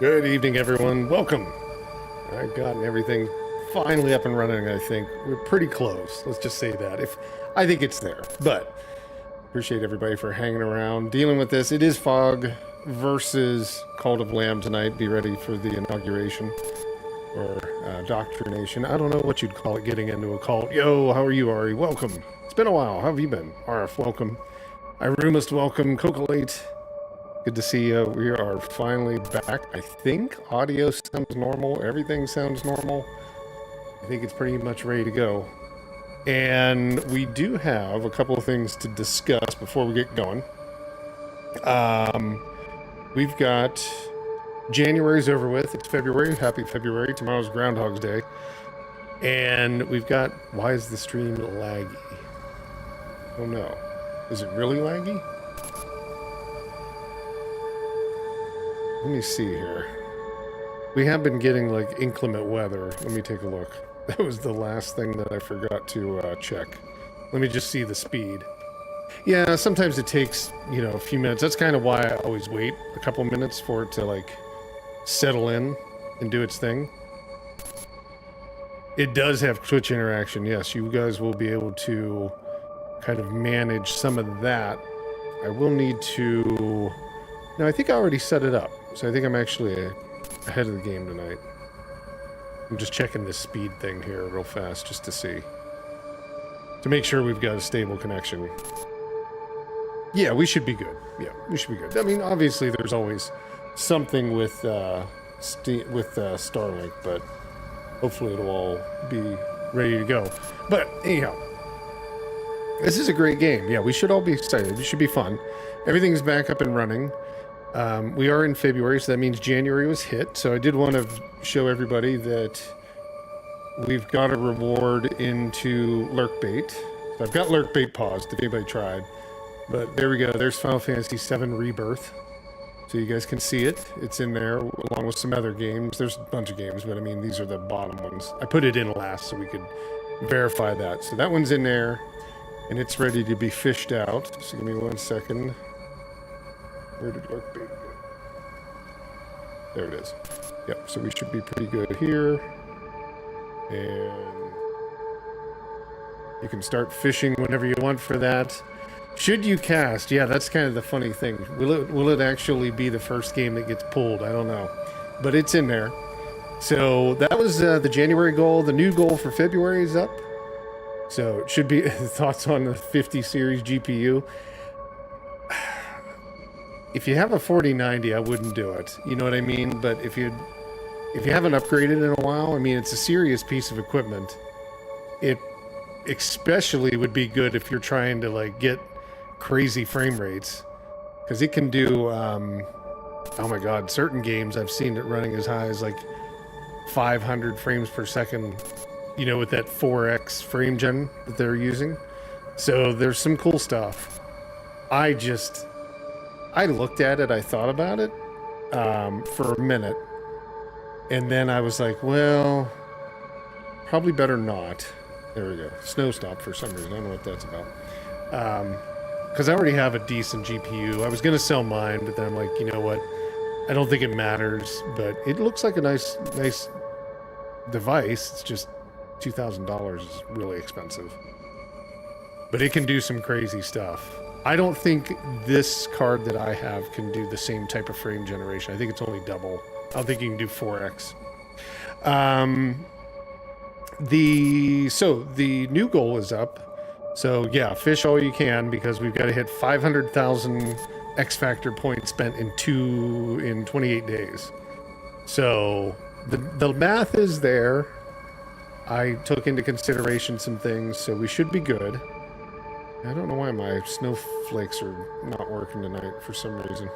Good evening, everyone. Welcome. I've gotten everything finally up and running, I think. We're pretty close. Let's just say that. I think it's there. But appreciate everybody for hanging around, dealing with this. It is FoG versus Cult of Lamb tonight. Be ready for the inauguration or Indoctrination. I don't know what you'd call it, getting into a cult. Yo, how are you, Ari? Welcome. It's been a while. How have you been? RF, welcome. Irumist, welcome. Cocolate. Good to see you. We are finally back. I think audio sounds normal. Everything sounds normal. I think it's pretty much ready to go. And we do have a couple of things to discuss before we get going. We've got January's over with. It's February. Happy February. Tomorrow's Groundhog's Day. And we've got, why is the stream laggy? Oh no. Is it really laggy? Let me see here. We have been getting like inclement weather. Let me take a look. That was the last thing that I forgot to check. Let me just see the speed. Yeah, sometimes it takes, you know, a few minutes. That's kind of why I always wait a couple minutes for it to like settle in and do its thing. It does have Twitch interaction. Yes, you guys will be able to kind of manage some of that. I will need to... No, I think I already set it up. So I think I'm actually ahead of the game tonight. I'm just checking this speed thing here real fast just to see. To make sure we've got a stable connection. Yeah, we should be good. Yeah, we should be good. I mean, obviously there's always something with Starlink, but hopefully it'll all be ready to go. But anyhow, this is a great game. Yeah, we should all be excited. It should be fun. Everything's back up and running. We are in February, so that means January was hit. So I did want to show everybody that we've got a reward into Lurkbait. So I've got Lurkbait paused if anybody tried. But there we go. There's Final Fantasy VII Rebirth. So you guys can see it. It's in there along with some other games. There's a bunch of games, but I mean, these are the bottom ones. I put it in last so we could verify that. So that one's in there, and it's ready to be fished out. So give me 1 second. Where did Lurkbait go? There it is. Yep, so we should be pretty good here. And you can start fishing whenever you want for that. Should you cast? Yeah, that's kind of the funny thing. Will it actually be the first game that gets pulled? I don't know. But it's in there. So that was the January goal. The new goal for February is up. So it should be thoughts on the 50 series GPU. If you have a 4090, I wouldn't do it. You know what I mean? But if you haven't upgraded in a while, I mean, it's a serious piece of equipment. It especially would be good if you're trying to like get crazy frame rates, because it can do oh my god, certain games I've seen it running as high as like 500 frames per second, you know, with that 4x frame gen that they're using. So there's some cool stuff. I looked at it, I thought about it for a minute, and then I was like, well, probably better not. There we go. Snow stopped for some reason. I don't know what that's about. Because I already have a decent GPU. I was going to sell mine, but then I'm like, you know what? I don't think it matters, but it looks like a nice device. It's just $2,000 is really expensive. But it can do some crazy stuff. I don't think this card that I have can do the same type of frame generation. I think it's only double. I don't think you can do 4x. The new goal is up. So yeah, fish all you can, because we've got to hit 500,000 X Factor points spent in 28 days. So the math is there. I took into consideration some things, so we should be good. I don't know why my snowflakes are not working tonight for some reason.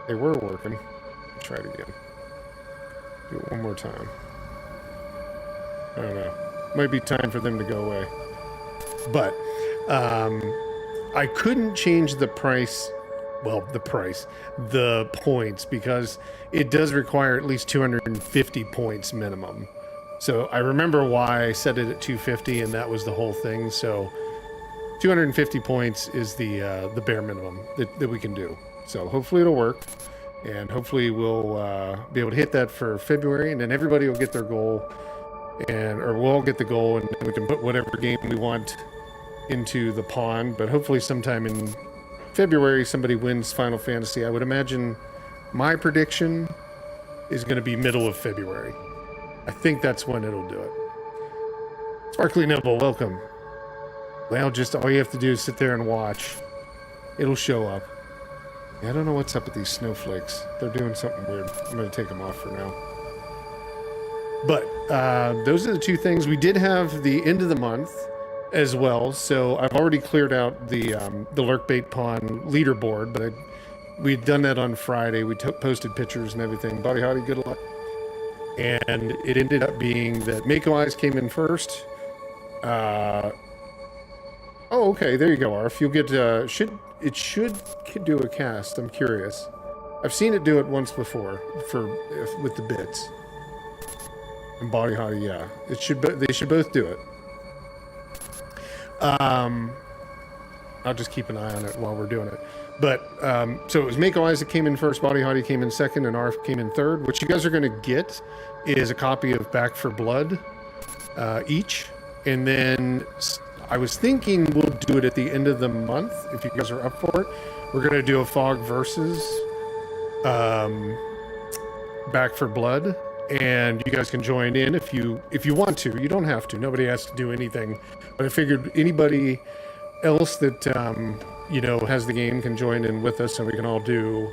They were working. Let's try it again. Do it one more time. I don't know. Might be time for them to go away. But I couldn't change the price. Well, the points, because it does require at least 250 points minimum. So I remember why I set it at 250, and that was the whole thing. So 250 points is the bare minimum that we can do. So hopefully it'll work, and hopefully we'll be able to hit that for February, and then everybody will get their goal, or we'll all get the goal, and we can put whatever game we want into the pond. But hopefully sometime in February somebody wins Final Fantasy. I would imagine my prediction is going to be middle of February. I think that's when it'll do it. Sparkly Nibble, welcome. Well, just all you have to do is sit there and watch. It'll show up. Yeah, I don't know what's up with these snowflakes. They're doing something weird. I'm going to take them off for now. But those are the two things. We did have the end of the month as well, so I've already cleared out the Lurkbait Pond leaderboard, but we'd done that on Friday. We posted pictures and everything. Buddy Howdy, good luck. And it ended up being that Mako Eyes came in first. Oh, okay, there you go, Arf. You'll get, it should do a cast. I'm curious. I've seen it do it once before with the bits. And Body Hottie, yeah. They should both do it. I'll just keep an eye on it while we're doing it. But, so it was Mako Eyes that came in first, Body Hottie came in second, and Arf came in third. What you guys are going to get is a copy of Back for Blood each. And then I was thinking we'll do it at the end of the month, if you guys are up for it. We're going to do a FoG versus Back for Blood. And you guys can join in if you want to. You don't have to. Nobody has to do anything. But I figured anybody else that you know, has the game can join in with us, and we can all do.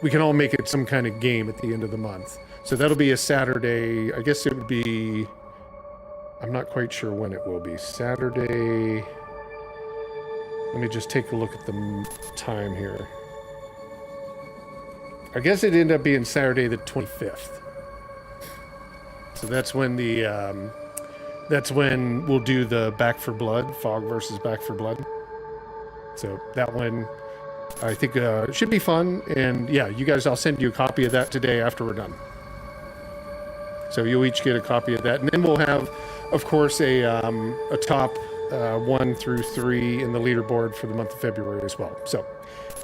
We can all make it some kind of game at the end of the month. So that'll be a Saturday. I guess it would be. I'm not quite sure when it will be. Saturday. Let me just take a look at the time here. I guess it ended up being Saturday the 25th. So that's when we'll do the Back for Blood, FoG versus Back for Blood. So that one, I think, should be fun. And yeah, you guys, I'll send you a copy of that today after we're done. So you'll each get a copy of that. And then we'll have, of course, a top 1 through 3 in the leaderboard for the month of February as well. So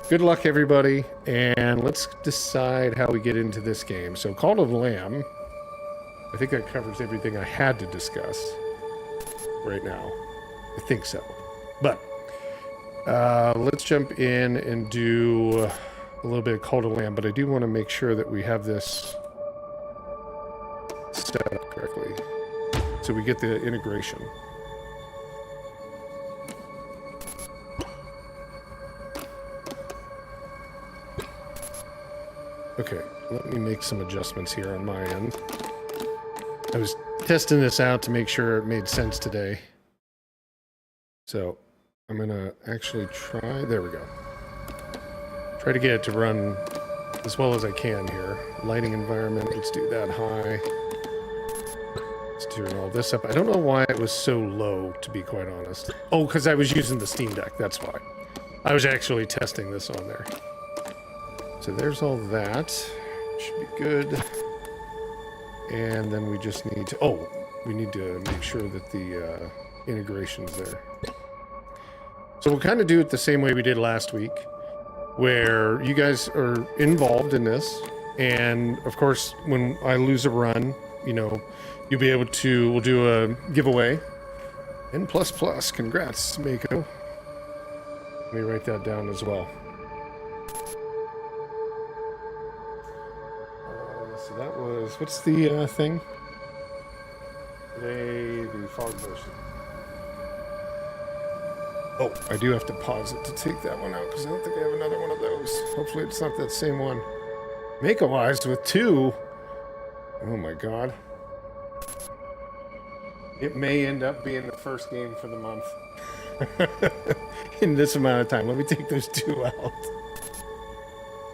good luck, everybody, and let's decide how we get into this game. So Call of the Lamb, I think that covers everything I had to discuss right now. I think so. But let's jump in and do a little bit of Call of the Lamb, but I do want to make sure that we have this set up correctly so we get the integration. Okay, let me make some adjustments here on my end. I was testing this out to make sure it made sense today. So I'm gonna actually try, there we go. Try to get it to run as well as I can here. Lighting environment, let's do that high. Let's turn all this up. I don't know why it was so low, to be quite honest. Oh, because I was using the Steam Deck, that's why. I was actually testing this on there. So there's all that. Should be good. And then we just need to... we need to make sure that the integration's there. So we'll kind of do it the same way we did last week, where you guys are involved in this. And, of course, when I lose a run, you know, you'll be able to... We'll do a giveaway. N++. Congrats, Mako. Let me write that down as well. So that was, what's the thing? Today, the FoG version. Oh, I do have to pause it to take that one out because I don't think I have another one of those. Hopefully it's not that same one. Mako Eyes with 2. Oh my god. It may end up being the first game for the month. In this amount of time. Let me take those 2 out.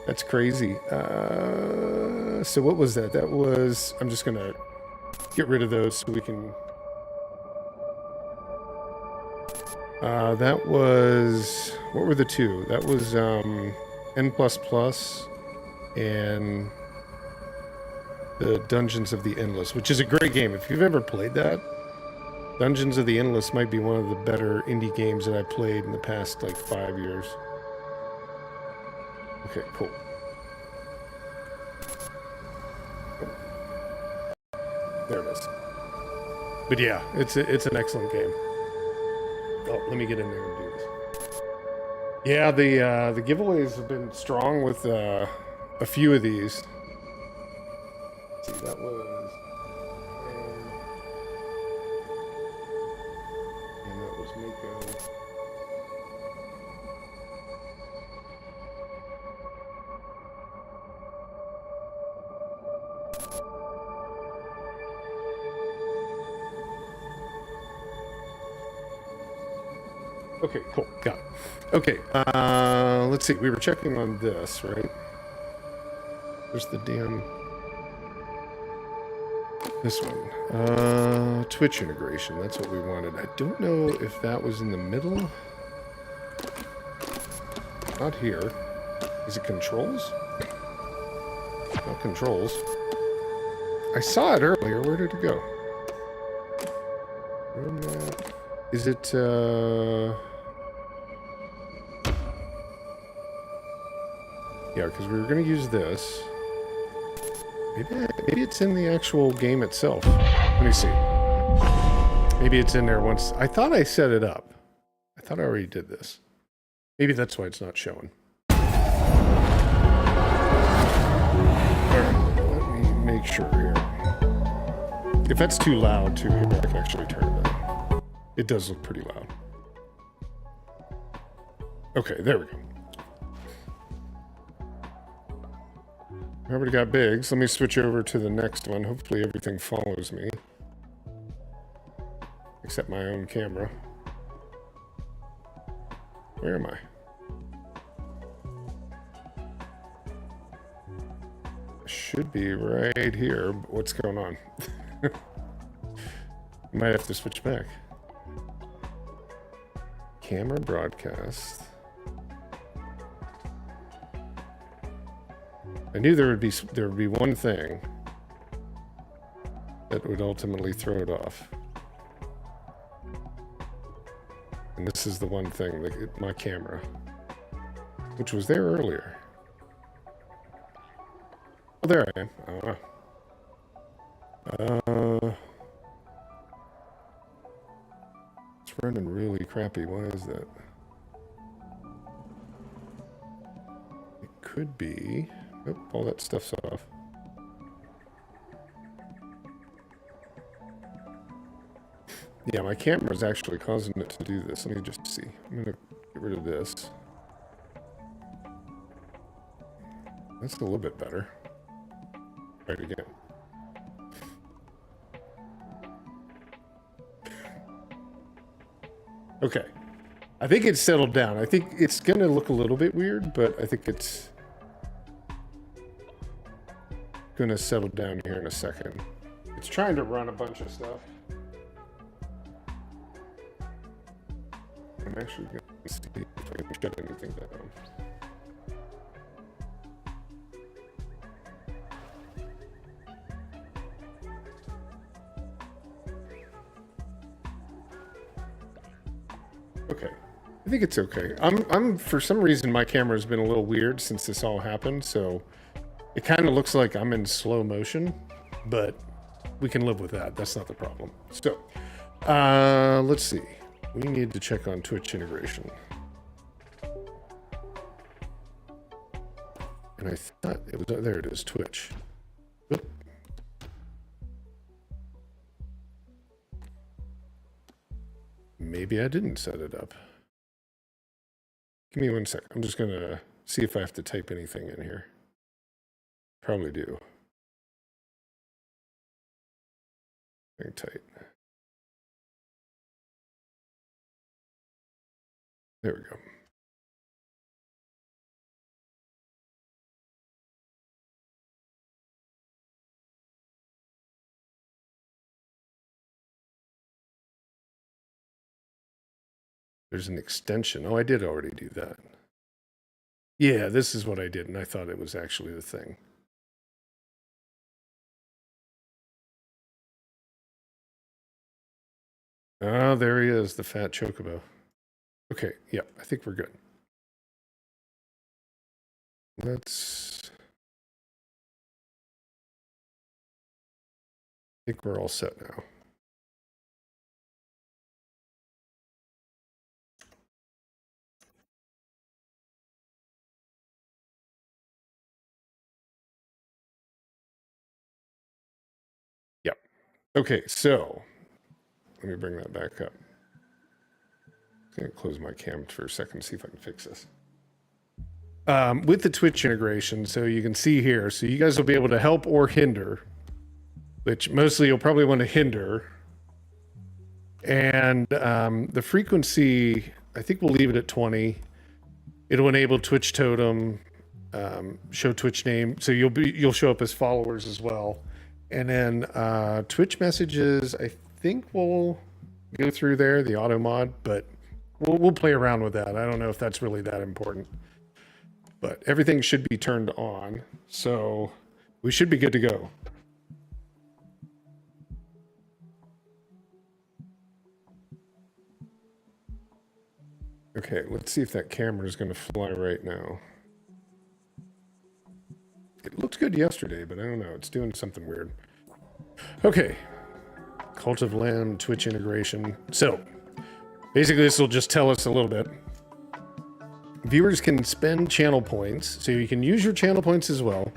That's crazy. So what was that? That was... I'm just going to get rid of those so we can... that was... What were the 2? That was N++ and the Dungeons of the Endless, which is a great game. If you've ever played that, Dungeons of the Endless might be one of the better indie games that I've played in the past, like, 5 years. Okay, cool. There it is. But yeah, it's an excellent game. Oh, let me get in there and do this. Yeah, the giveaways have been strong with a few of these. Let's see, that was... And that was Mako. Okay, cool. Got it. Okay, let's see. We were checking on this, right? Where's the damn... This one. Twitch integration. That's what we wanted. I don't know if that was in the middle. Not here. Is it controls? Not controls. I saw it earlier. Where did it go? Roadmap. Is it, yeah, because we were going to use this. Maybe it's in the actual game itself. Let me see. Maybe it's in there once. I thought I set it up. I thought I already did this. Maybe that's why it's not showing. Alright, let me make sure here. If that's too loud too, here, I can actually turn it down. It does look pretty loud. Okay, there we go. I already got bigs. Let me switch over to the next one. Hopefully everything follows me. Except my own camera. Where am I? I should be right here, but what's going on? Might have to switch back. Camera broadcast. I knew there would be one thing that would ultimately throw it off. And this is the one thing, my camera, which was there earlier. Oh, there I am. It's running really crappy. Why is that? It could be. Oh, all that stuff's off. Yeah, my camera is actually causing it to do this. Let me just see. I'm going to get rid of this. That's a little bit better. Try it again. Okay. I think it's settled down. I think it's going to look a little bit weird, but I think it's going to settle down here in a second. It's trying to run a bunch of stuff. I'm actually going to see if I can shut anything down. Okay. I think it's okay. I'm for some reason my camera has been a little weird since this all happened, so it kind of looks like I'm in slow motion, but we can live with that. That's not the problem. So, let's see. We need to check on Twitch integration. And I thought it was, there it is, Twitch. Oop. Maybe I didn't set it up. Give me 1 sec. I'm just gonna see if I have to type anything in here. Probably do. Hang tight. There we go. There's an extension. Oh, I did already do that. Yeah, this is what I did, and I thought it was actually the thing. Oh, there he is, the fat chocobo. Okay, yeah, I think we're good. I think we're all set now. Yep. Okay, so let me bring that back up. I'm going to close my cam for a second, see if I can fix this. With the Twitch integration, so you can see here, so you guys will be able to help or hinder, which mostly you'll probably want to hinder. And the frequency, I think we'll leave it at 20. It'll enable Twitch totem, show Twitch name, so you'll show up as followers as well. And then Twitch messages, I think we'll go through there, the auto mod, but we'll play around with that. I don't know if that's really that important. but everything should be turned on. So we should be good to go. Okay, let's see if that camera is going to fly right now. It looked good yesterday, but I don't know. It's doing something weird. Okay. Cult of Lamb, Twitch integration. So, basically this will just tell us a little bit. Viewers can spend channel points, so you can use your channel points as well,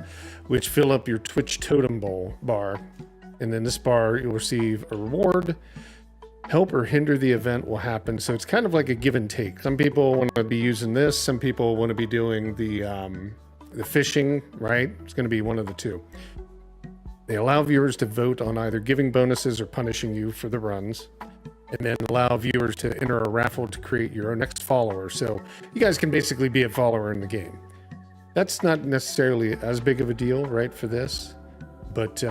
which fill up your Twitch totem bar. And then this bar, you'll receive a reward. Help or hinder the event will happen. So it's kind of like a give and take. Some people want to be using this. Some people want to be doing the fishing, right? It's going to be one of the two. They allow viewers to vote on either giving bonuses or punishing you for the runs, and then allow viewers to enter a raffle to create your next follower. So you guys can basically be a follower in the game. That's not necessarily as big of a deal, right, for this, but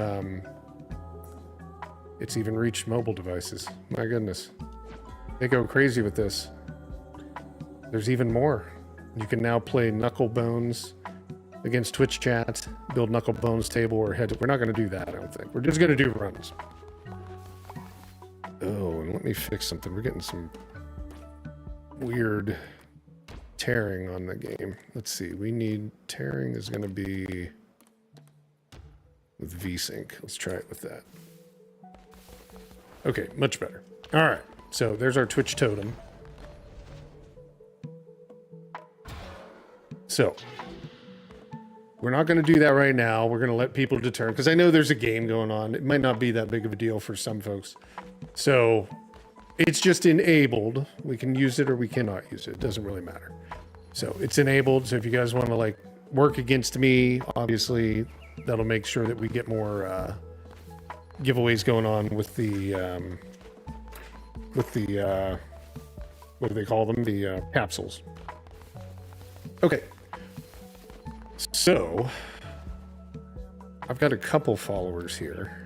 it's even reached mobile devices. My goodness. They go crazy with this. There's even more. You can now play Knuckle Bones against Twitch chat, build Knuckle Bones table or head. We're not going to do that, I don't think. We're just going to do runs. Oh, and let me fix something. We're getting some weird tearing on the game. Let's see. We need tearing is going to be with VSync. Let's try it with that. Okay, much better. All right, so there's our Twitch totem. So we're not going to do that right now. We're going to let people determine, because I know there's a game going on. It might not be that big of a deal for some folks. So it's just enabled. We can use it or we cannot use it. It doesn't really matter. So it's enabled. So if you guys want to like work against me, obviously that'll make sure that we get more giveaways going on with the what do they call them? The capsules. Okay. So I've got a couple followers here.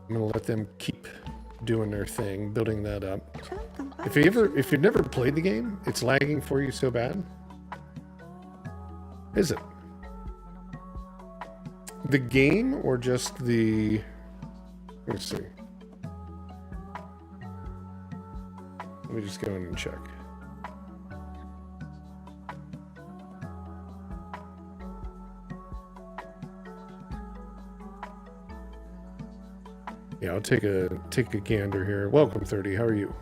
I'm gonna let them keep doing their thing, building that up. If you've never played the game, it's lagging for you so bad. Is it? The game or just the... Let's see. Let me just go in and check. Yeah, I'll take a gander here. Welcome, 30. How are you?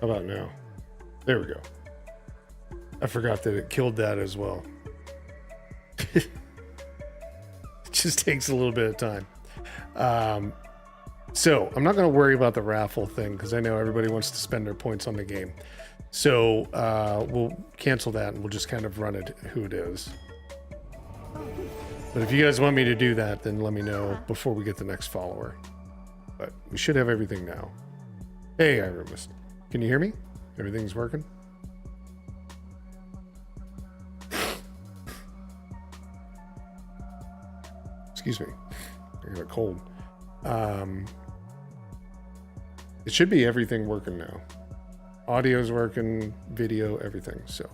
How about now? There we go. I forgot that it killed that as well. It just takes a little bit of time. So I'm not going to worry about the raffle thing because I know everybody wants to spend their points on the game. So we'll cancel that and we'll just kind of run it who it is. But if you guys want me to do that, then let me know before we get the next follower. But we should have everything now. Hey, Iremus. Can you hear me? Everything's working? Excuse me. I got a cold. It should be everything working now. Audio's working, video, everything. So,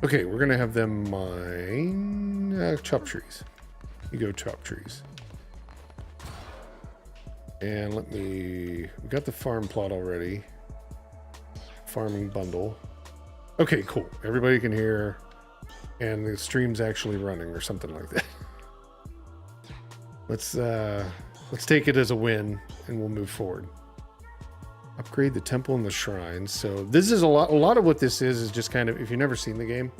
okay, we're gonna have them mine chop trees. You go chop trees. And we got the farm plot already. Farming bundle. Okay, cool. Everybody can hear, and the stream's actually running or something like that. Let's take it as a win, and we'll move forward. Upgrade the temple and the shrines. So this is a lot of what this is just kind of, if you've never seen the game,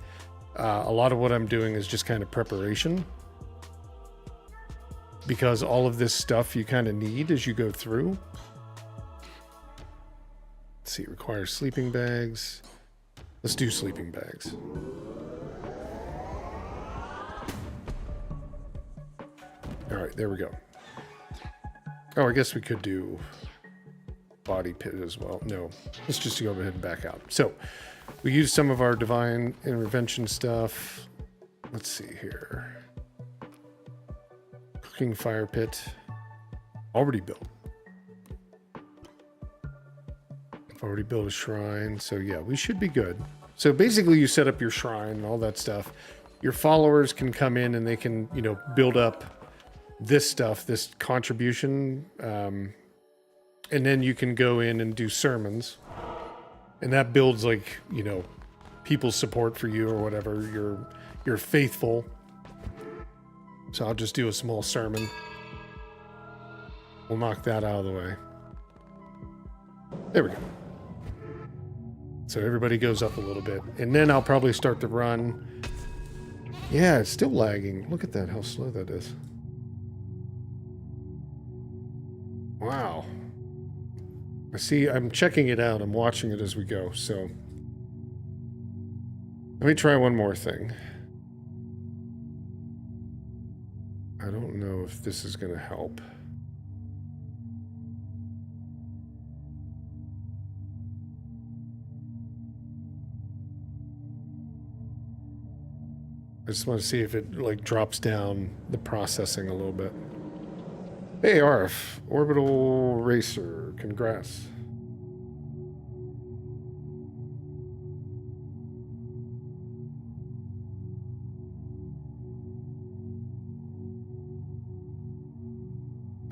a lot of what I'm doing is just kind of preparation. Because all of this stuff you kind of need as you go through. Let's see, it requires sleeping bags. Let's do sleeping bags. All right, there we go. Oh, I guess we could do body pit as well. No, let's just go ahead and back out. So we used some of our divine intervention stuff. Let's see here. Cooking fire pit. Already built. I've already built a shrine. So yeah, we should be good. So basically you set up your shrine and all that stuff. Your followers can come in and they can, you know, build up this stuff, this contribution. And then you can go in and do sermons. And that builds, like, you know, people's support for you or whatever. You're faithful. So I'll just do a small sermon. We'll knock that out of the way. There we go. So everybody goes up a little bit. And then I'll probably start the run. Yeah, it's still lagging. Look at that, how slow that is. Wow. I see, I'm checking it out. I'm watching it as we go. So let me try one more thing. I don't know if this is going to help. I just want to see if it, like, drops down the processing a little bit. Hey, Arf, Orbital Racer, congrats.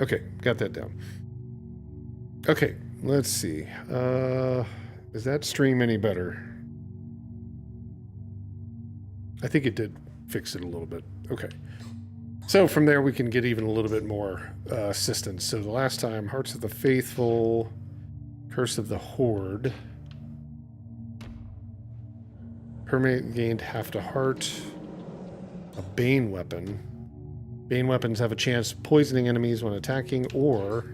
Okay, got that down. Okay, let's see. Is that stream any better? I think it did fix it a little bit. Okay. So from there we can get even a little bit more assistance. So the last time, Hearts of the Faithful, Curse of the Horde. Permanent gained half to heart. A Bane weapon. Bane weapons have a chance of poisoning enemies when attacking, or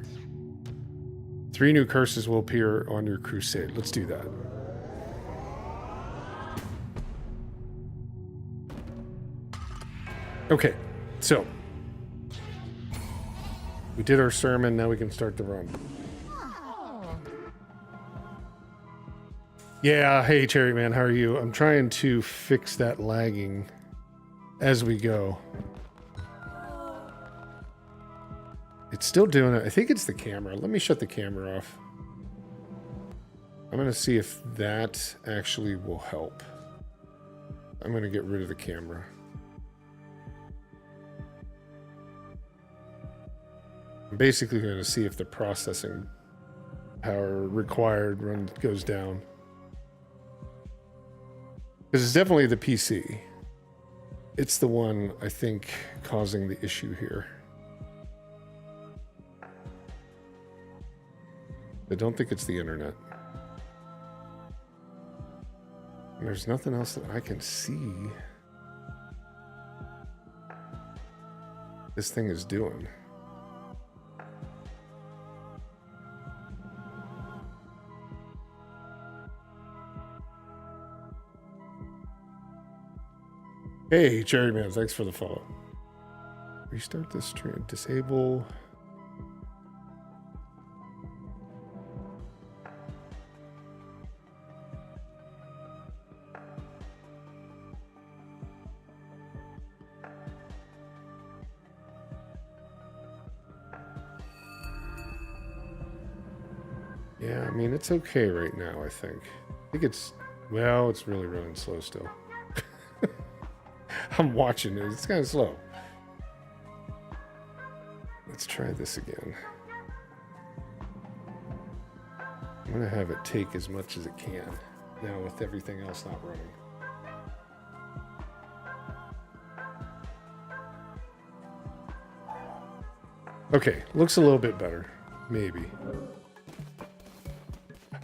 3 new curses will appear on your crusade. Let's do that. Okay, so we did our sermon, now we can start the run. Yeah, hey Cherry Man, how are you? I'm trying to fix that lagging as we go. It's still doing it. I think it's the camera. Let me shut the camera off. I'm going to see if that actually will help. I'm going to get rid of the camera. I'm basically going to see if the processing power required goes down. Because it's definitely the PC. It's the one, I think, causing the issue here. I don't think it's the internet. And there's nothing else that I can see this thing is doing. Hey, Cherry Man, thanks for the follow. Restart this stream. Disable. Yeah, I mean, it's okay right now, I think. I think it's, well, it's really running slow still. I'm watching it. It's kind of slow. Let's try this again. I'm going to have it take as much as it can now with everything else not running. Okay, looks a little bit better. Maybe.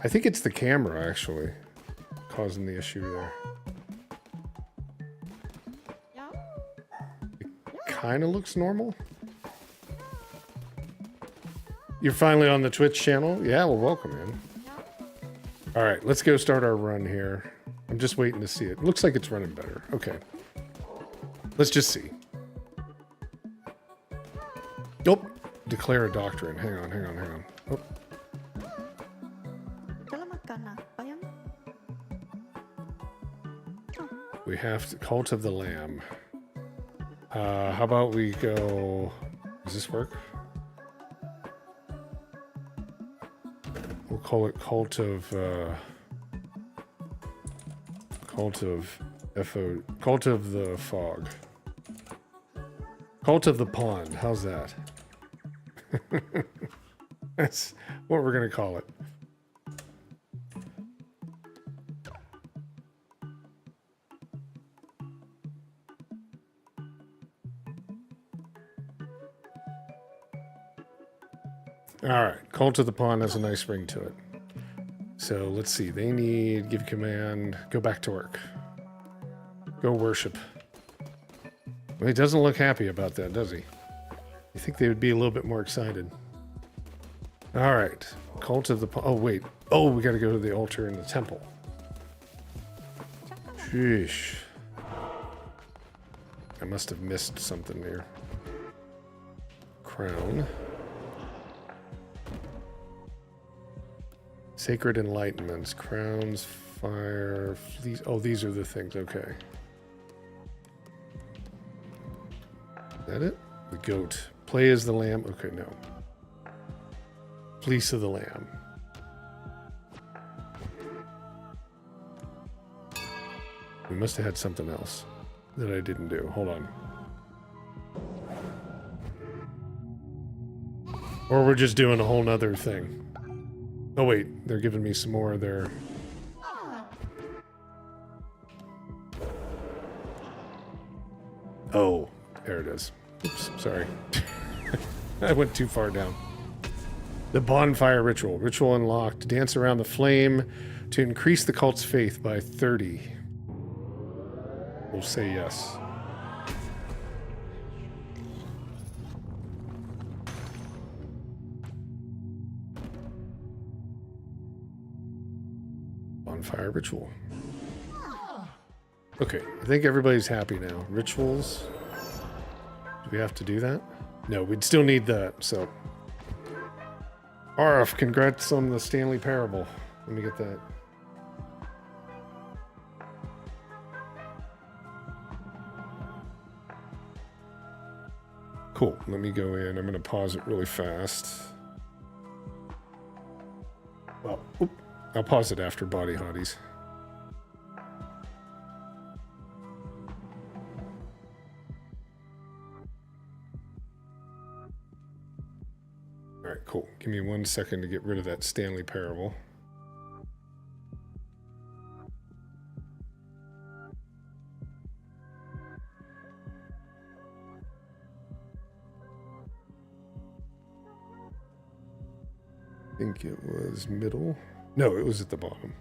I think it's the camera, actually, causing the issue there. Kind of looks normal. You're finally on the Twitch channel? Yeah, well, welcome, man. All right, let's go start our run here. I'm just waiting to see it. Looks like it's running better. Okay. Let's just see. Nope. Declare a doctrine. Hang on, hang on, hang on. Oh. We have to, Cult of the Lamb. How about we go, does this work? We'll call it Cult of FoG. Cult of the Fog. Cult of the Pond, how's that? That's what we're gonna call it. All right, Cult of the Pond has a nice ring to it. So let's see, they need, give command, go back to work. Go worship. Well, he doesn't look happy about that, does he? You think they would be a little bit more excited. All right, Cult of the Pond, oh wait. Oh, we gotta go to the altar in the temple. Sheesh. I must have missed something there. Crown. Sacred enlightenments, crowns, fire, fleece. Oh, these are the things. Okay. Is that it? The goat. Play as the lamb. Okay, no. Fleece of the lamb. We must have had something else that I didn't do. Hold on. Or we're just doing a whole nother thing. Oh wait, they're giving me some more of their... Oh, there it is. Oops, sorry. I went too far down. The bonfire ritual. Ritual unlocked. Dance around the flame to increase the cult's faith by 30. We'll say yes. Bonfire ritual. Okay, I think everybody's happy now. Rituals. Do we have to do that? No, we'd still need that, so. Arf, congrats on the Stanley Parable. Let me get that. Cool. Let me go in. I'm going to pause it really fast. Well, I'll pause it after Body Hotties. All right, cool. Give me 1 second to get rid of that Stanley Parable. I think it was middle. No, it was at the bottom.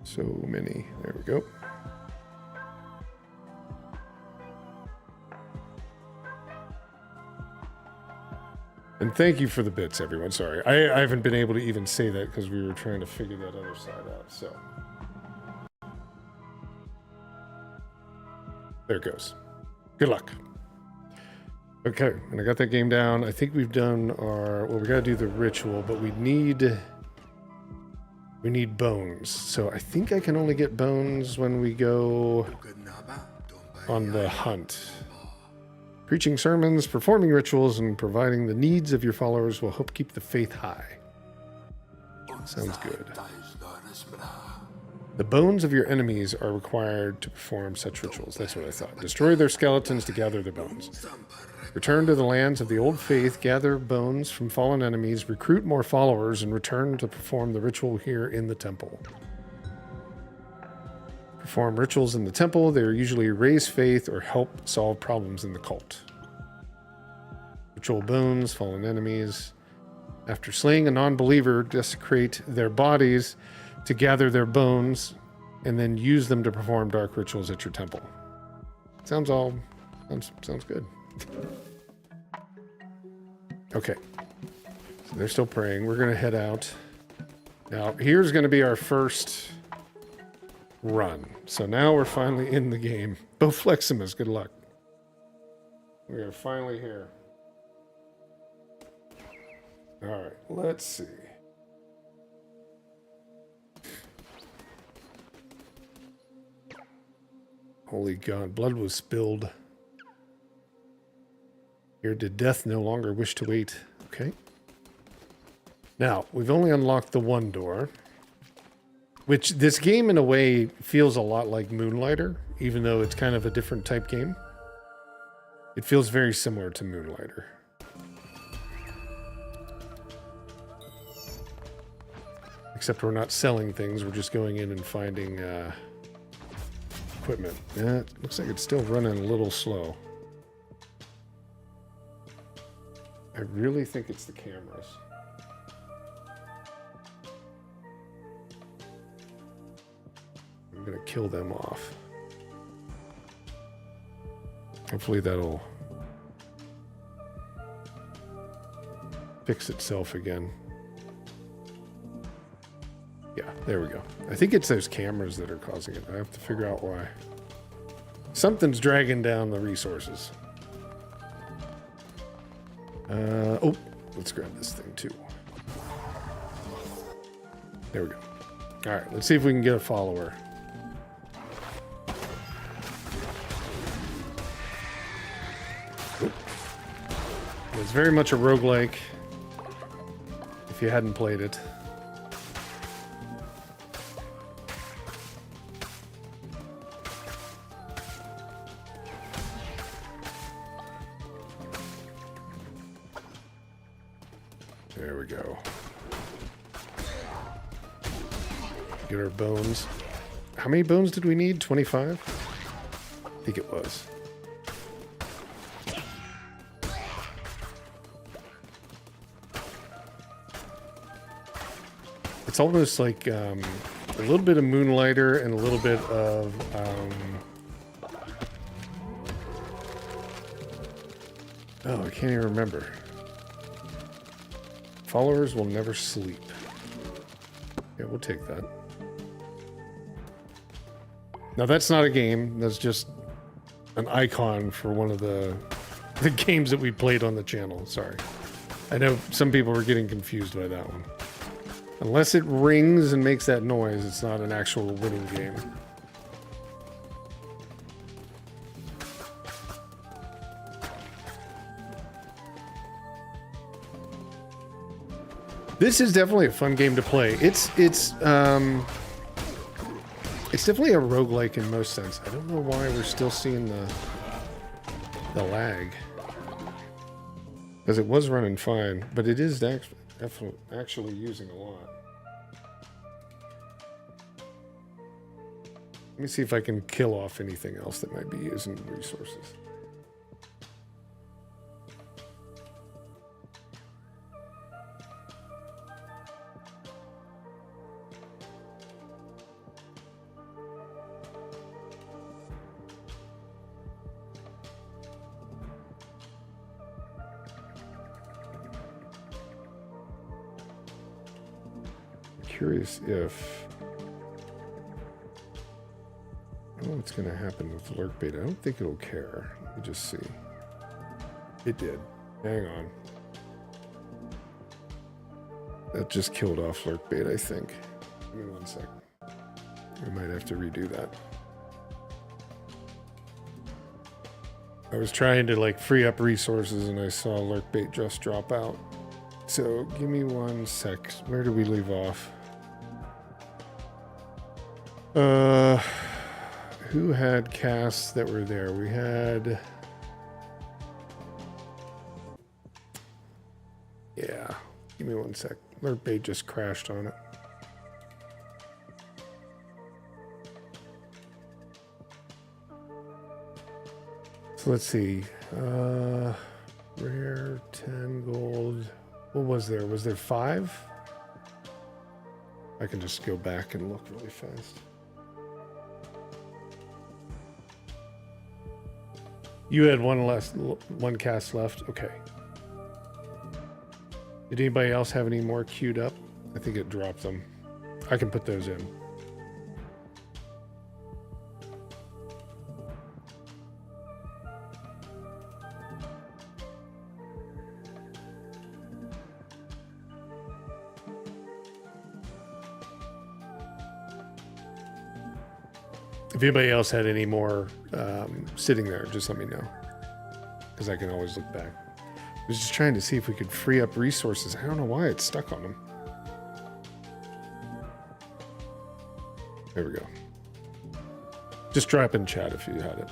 So many. There we go. And thank you for the bits, everyone. Sorry. I haven't been able to even say that because we were trying to figure that other side out. So there it goes. Good luck. Okay, and I got that game down. I think we've done our... Well, we got to do the ritual, but we need bones. So I think I can only get bones when we go on the hunt. Preaching sermons, performing rituals, and providing the needs of your followers will help keep the faith high. Sounds good. The bones of your enemies are required to perform such rituals. That's what I thought. Destroy their skeletons to gather their bones. Return to the lands of the old faith, gather bones from fallen enemies, recruit more followers, and return to perform the ritual here in the temple. Perform rituals in the temple. They usually raise faith or help solve problems in the cult. Ritual bones, fallen enemies. After slaying a non-believer, desecrate their bodies to gather their bones, and then use them to perform dark rituals at your temple. Sounds good. Okay. So they're still praying. We're going to head out. Now, here's going to be our first run. So now we're finally in the game. Bo Fleximus, good luck. We are finally here. All right, let's see. Holy God, blood was spilled. Here did death no longer wish to wait. Okay. Now, we've only unlocked the one door, which this game in a way feels a lot like Moonlighter, even though it's kind of a different type game. It feels very similar to Moonlighter. Except we're not selling things, we're just going in and finding equipment. Yeah, it looks like it's still running a little slow. I really think it's the cameras. I'm gonna kill them off. Hopefully that'll fix itself again. Yeah, there we go. I think it's those cameras that are causing it. I have to figure out why. Something's dragging down the resources. Oh, let's grab this thing too. There we go. All right, let's see if we can get a follower. Oop. It's very much a roguelike, if you hadn't played it. There we go. Get our bones. How many bones did we need? 25? I think it was. It's almost like a little bit of Moonlighter and a little bit of oh, I can't even remember. Followers will never sleep. Yeah, we'll take that. Now that's not a game. That's just an icon for one of the games that we played on the channel. Sorry. I know some people were getting confused by that one. Unless it rings and makes that noise, it's not an actual winning game. This is definitely a fun game to play. It's definitely a roguelike in most sense. I don't know why we're still seeing the lag. Because it was running fine, but it is actually using a lot. Let me see if I can kill off anything else that might be using resources. Curious if I don't know what's going to happen with lurk bait. I don't think it'll care. Let me just see. It did. Hang on. That just killed off lurk bait, I think. Give me 1 sec. We might have to redo that. I was trying to like free up resources and I saw lurk bait just drop out. So give me 1 sec. Where do we leave off? Who had casts that were there? We had... Yeah. Give me 1 sec. Lurk bait just crashed on it. So let's see. Rare, 10 gold. What was there? Was there 5? I can just go back and look really fast. You had one cast left? Okay. Did anybody else have any more queued up? I think it dropped them. I can put those in. If anybody else had any more sitting there, just let me know. Because I can always look back. I was just trying to see if we could free up resources. I don't know why it's stuck on them. There we go. Just drop in chat if you had it.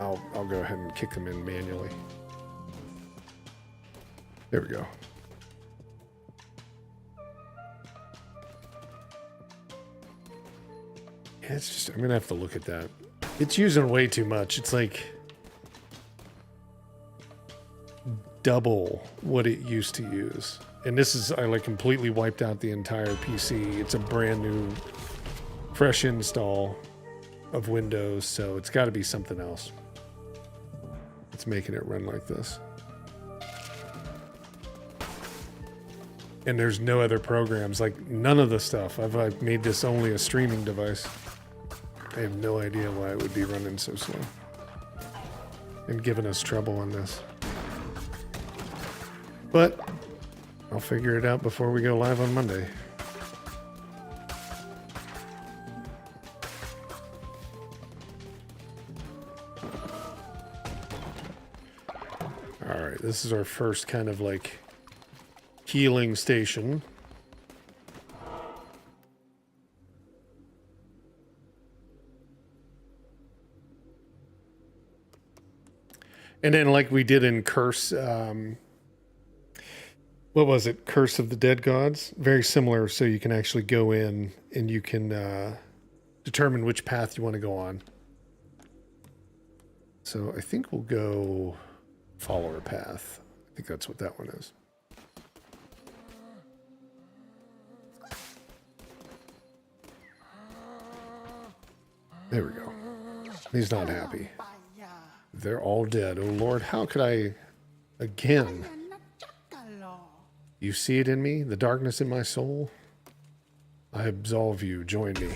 I'll go ahead and kick them in manually. There we go. Yeah, it's just, I'm gonna have to look at that. It's using way too much. It's like double what it used to use. And this is, I like completely wiped out the entire PC. It's a brand new, fresh install of Windows, so it's gotta be something else. It's making it run like this. And there's no other programs, like none of the stuff. I've made this only a streaming device. I have no idea why it would be running so slow and giving us trouble on this. But I'll figure it out before we go live on Monday. All right, this is our first kind of like healing station. And then like we did in Curse, what was it? Curse of the Dead Gods? Very similar, so you can actually go in and you can determine which path you want to go on. So I think we'll go follower path. I think that's what that one is. There we go. He's not happy. They're all dead. Oh Lord, how could I again? You see it in me, the darkness in my soul? I absolve you, join me.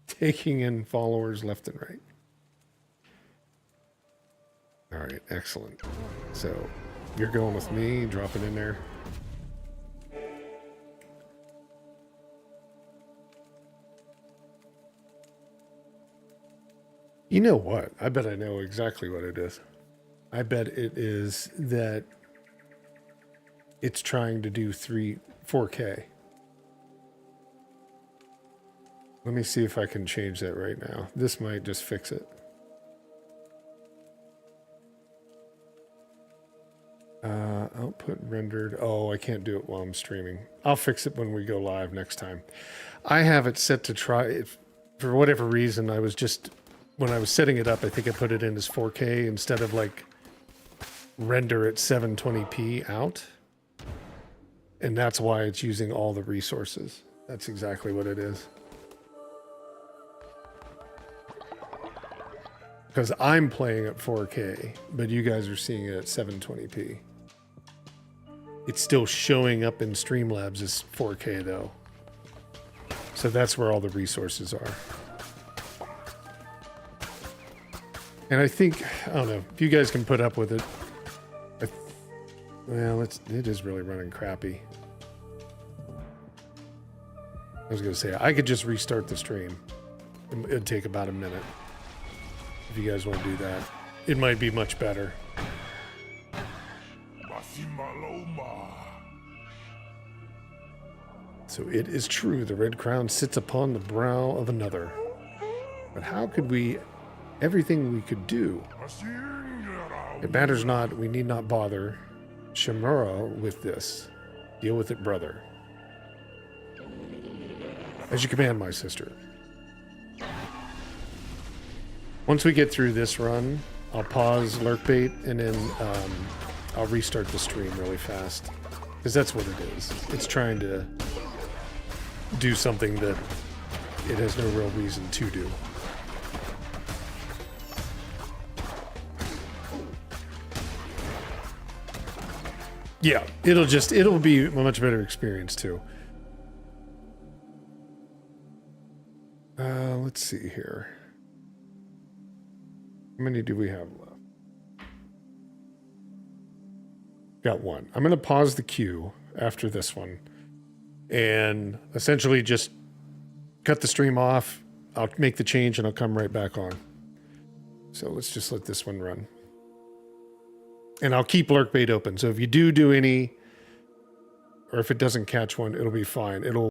Taking in followers left and right. All right, excellent. So you're going with me, drop it in there. You know what? I bet I know exactly what it is. I bet it is that it's trying to do 4K. Let me see if I can change that right now. This might just fix it. Output rendered. Oh, I can't do it while I'm streaming. I'll fix it when we go live next time. I have it set to try. If, for whatever reason, I was just, when I was setting it up, I think I put it in as 4K instead of like render at 720p out. And that's why it's using all the resources. That's exactly what it is. Because I'm playing at 4K, but you guys are seeing it at 720p. It's still showing up in Streamlabs as 4K though. So that's where all the resources are. And I think, I don't know, if you guys can put up with it. Well, it is really running crappy. I was gonna say, I could just restart the stream. It'd take about a minute. If you guys want to do that. It might be much better. So it is true, the red crown sits upon the brow of another. But how could we, everything we could do? It matters not, we need not bother Shimura with this. Deal with it, brother. As you command, my sister. Once we get through this run, I'll pause lurkbait and then I'll restart the stream really fast. Because that's what it is. It's trying to do something that it has no real reason to do. Yeah, it'll be a much better experience too. Let's see here. How many do we have left? Got one. I'm going to pause the queue after this one and essentially just cut the stream off. I'll make the change and I'll come right back on. So let's just let this one run. And I'll keep lurkbait open. So if you do any, or if it doesn't catch one, it'll be fine. It'll